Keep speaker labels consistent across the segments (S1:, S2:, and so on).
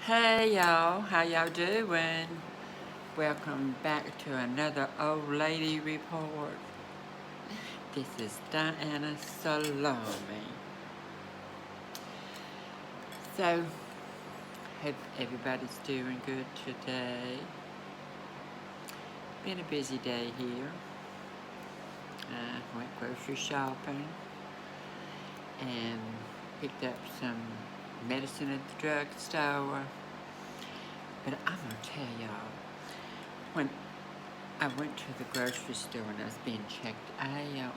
S1: Hey y'all, how y'all doing? Welcome back to another Old Lady Report. This is Diana Salome. So, hope everybody's doing good today. Been a busy day here. Went grocery shopping and picked up some medicine at the drugstore. But I'm gonna tell y'all, when I went to the grocery store and I was being checked out,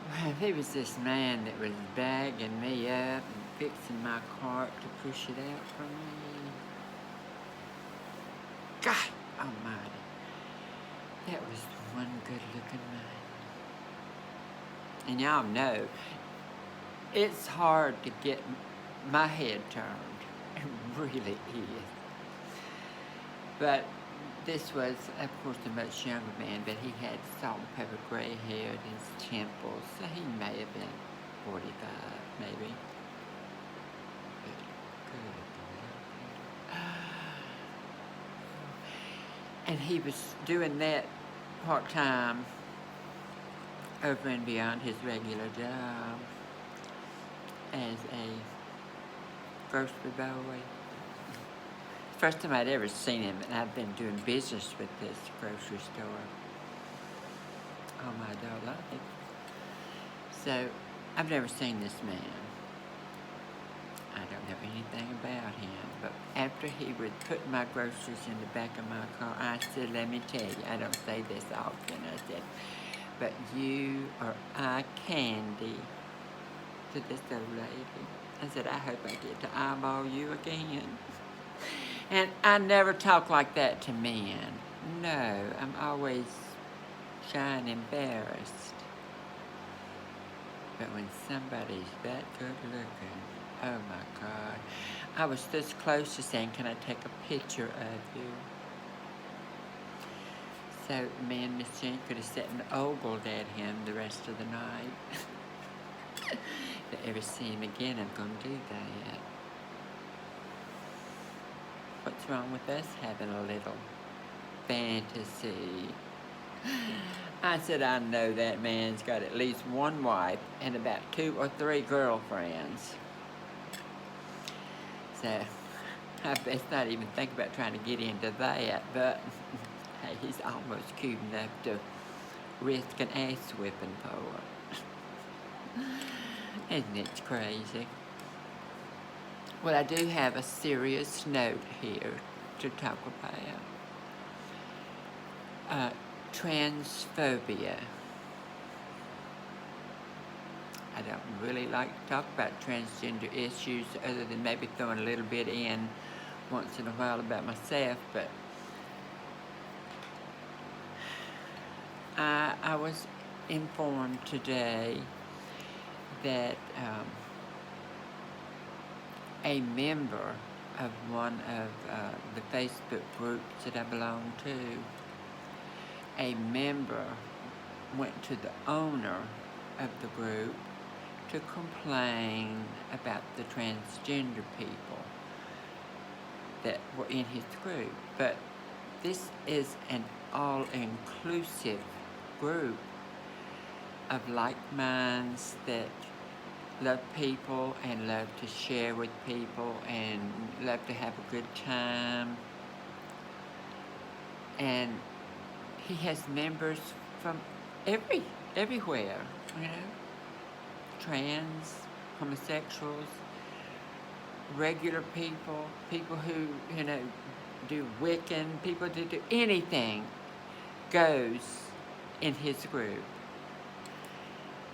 S1: well, there was this man that was bagging me up and fixing my cart to push it out for me. God almighty, that was one good-looking man. And y'all know, it's hard to get my head turned. It really is. But this was, of course, a much younger man, but he had salt and pepper gray hair at his temples, so he may have been 45, maybe. Good. And he was doing that part-time over and beyond his regular job as a grocery boy. First time I'd ever seen him, and I've been doing business with this grocery store all my adult life. So I've never seen this man. I don't know anything about him, but after he would put my groceries in the back of my car, I said, let me tell you, I don't say this often, I said, but you are eye candy to this old lady. I said, I hope I get to eyeball you again. And I never talk like that to men. No, I'm always shy and embarrassed. But when somebody's that good looking, oh my God. I was this close to saying, can I take a picture of you? So me and Miss Jean could have sat and ogled at him the rest of the night. If I ever see him again, I'm going to do that. What's wrong with us having a little fantasy? I said, I know that man's got at least one wife and about 2 or 3 girlfriends. So I best not even think about trying to get into that, but hey, he's almost cute enough to risk an ass whipping for. Isn't it crazy? Well, I do have a serious note here to talk about. Transphobia. I don't really like to talk about transgender issues other than maybe throwing a little bit in once in a while about myself, but I was informed today that a member of one of the Facebook groups that I belong to, a member went to the owner of the group to complain about the transgender people that were in his group. But this is an all-inclusive group of like minds that love people and love to share with people and love to have a good time. And he has members from everywhere, you know, trans, homosexuals, regular people, people who, you know, do Wiccan, people who do anything goes in his group.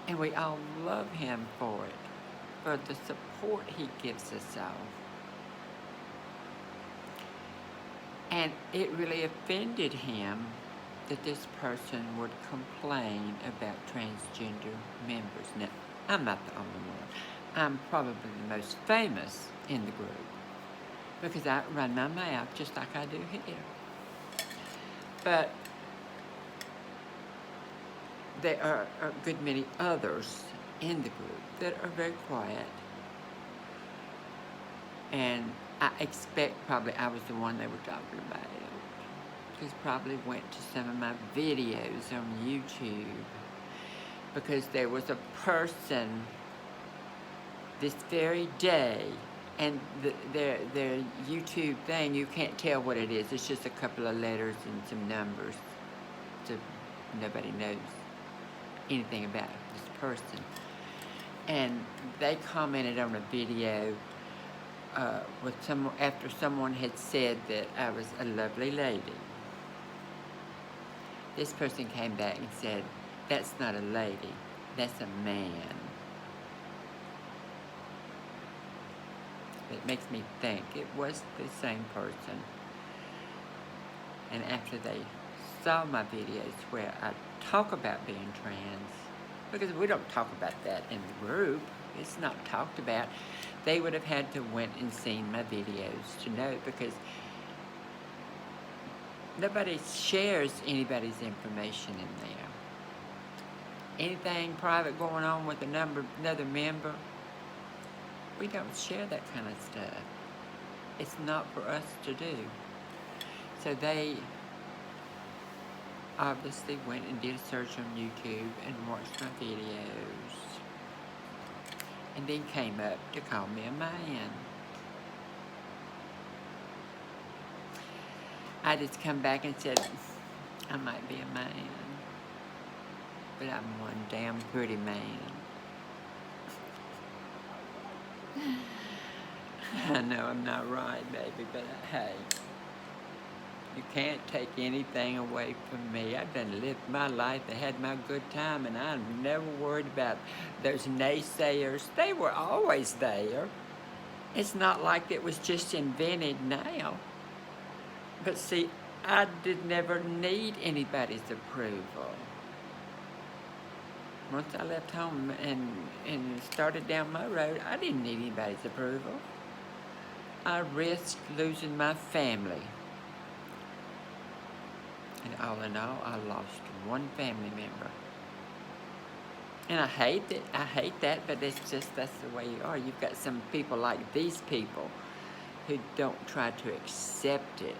S1: And we all love him for it, for the support he gives us all. And it really offended him that this person would complain about transgender members. Now, I'm not the only one. I'm probably the most famous in the group because I run my mouth just like I do here. But there are a good many others in the group that are very quiet And I expect probably I was the one they were talking about. Because probably went to some of my videos on YouTube. Because there was a person this very day, and their YouTube thing, you can't tell what it is. It's just a couple of letters and some numbers. So nobody knows anything about this person. And they commented on a video with after someone had said that I was a lovely lady. This person came back and said, "That's not a lady, that's a man." It makes me think it was the same person. And after they saw my videos where I talk about being trans, because we don't talk about that in the group, it's not talked about, they would have had to went and seen my videos to know, because nobody shares anybody's information in there. Anything private going on with another member, we don't share that kind of stuff. It's not for us to do. So they obviously went and did a search on YouTube and watched my videos. And then came up to call me a man. I just come back and said, I might be a man, but I'm one damn pretty man. I know I'm not right, baby, but hey, you can't take anything away from me. I've done lived my life, I had my good time, and I'm never worried about those naysayers. They were always there. It's not like it was just invented now. But see, I did never need anybody's approval. Once I left home and started down my road, I didn't need anybody's approval. I risked losing my family. And all in all, I lost one family member. And I hate it. I hate that, but it's just, that's the way you are. You've got some people like these people who don't try to accept it.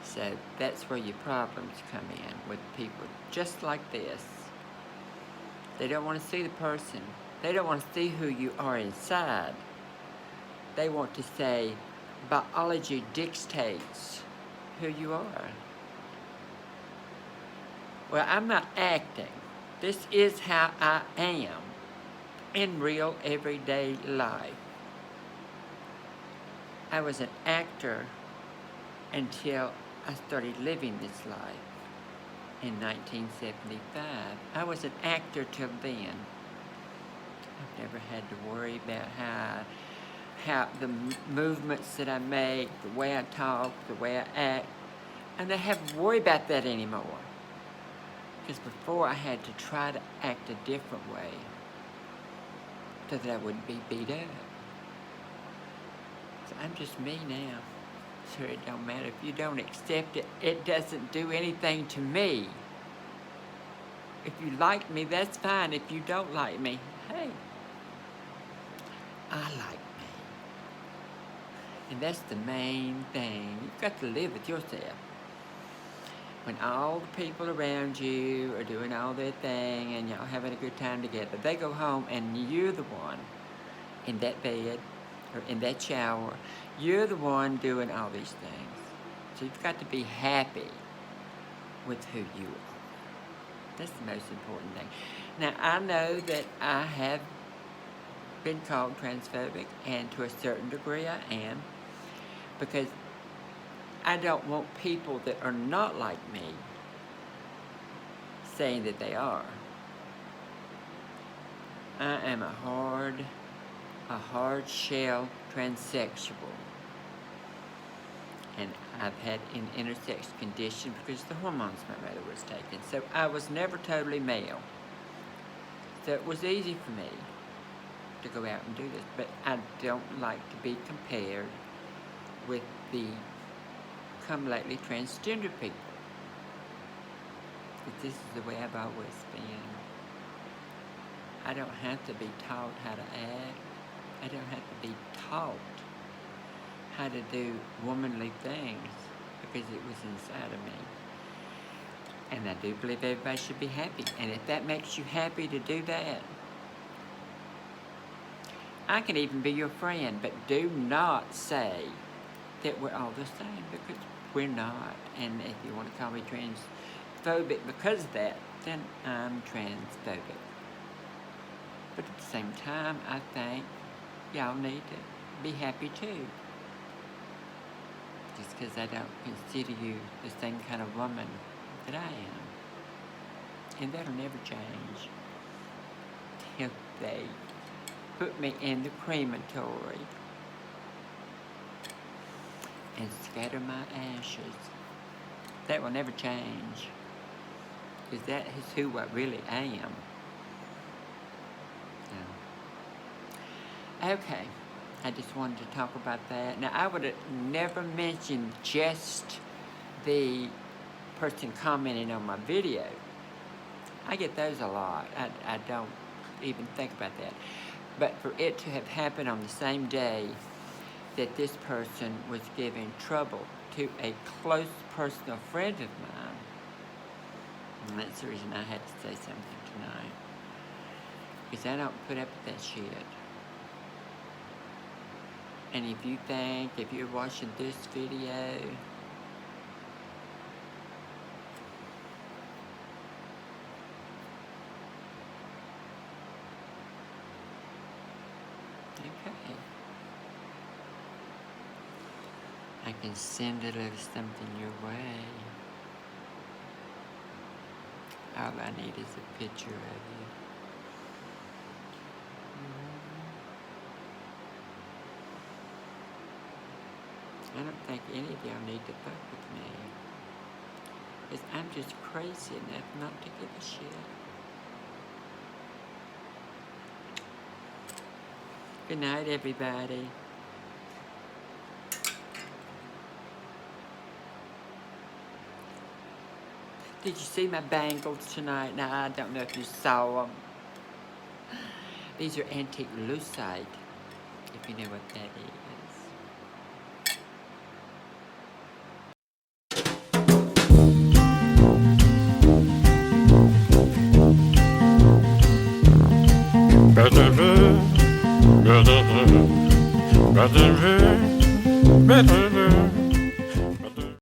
S1: So that's where your problems come in with people just like this. They don't want to see the person. They don't want to see who you are inside. They want to say, biology dictates who you are. Well, I'm not acting. This is how I am in real everyday life. I was an actor until I started living this life in 1975. I was an actor till then. I've never had to worry about how the movements that I make, the way I talk, the way I act. And I have to worry about that anymore. Because before I had to try to act a different way so that I wouldn't be beat up. So I'm just me now. So it don't matter if you don't accept it. It doesn't do anything to me. If you like me, that's fine. If you don't like me, hey, I like me. And that's the main thing. You've got to live with yourself. When all the people around you are doing all their thing and y'all having a good time together, they go home and you're the one in that bed or in that shower. You're the one doing all these things. So you've got to be happy with who you are. That's the most important thing. Now, I know that I have been called transphobic, and to a certain degree I am, because I don't want people that are not like me saying that they are. I am a hard shell transsexual. And I've had an intersex condition because the hormones my mother was taking. So I was never totally male. So it was easy for me to go out and do this. But I don't like to be compared with the come lately transgender people. But this is the way I've always been. I don't have to be taught how to act. I don't have to be taught how to do womanly things because it was inside of me. And I do believe everybody should be happy. And if that makes you happy to do that, I can even be your friend, but do not say that we're all the same, because we're not. And if you want to call me transphobic because of that, then I'm transphobic. But at the same time, I think y'all need to be happy too. Just because I don't consider you the same kind of woman that I am. And that'll never change till they put me in the crematory and scatter my ashes. That will never change, because that is who I really am. Okay, I just wanted to talk about that. Now, I would have never mentioned just the person commenting on my video. I get those a lot. I don't even think about that. But for it to have happened on the same day that this person was giving trouble to a close personal friend of mine, and that's the reason I had to say something tonight. Because I don't put up with that shit. And if you're watching this video, okay, I can send a little something your way. All I need is a picture of you. I don't think any of y'all need to fuck with me, because I'm just crazy enough not to give a shit. Good night, everybody. Did you see my bangles tonight? Now, I don't know if you saw them. These are antique lucite, if you know what that is. Better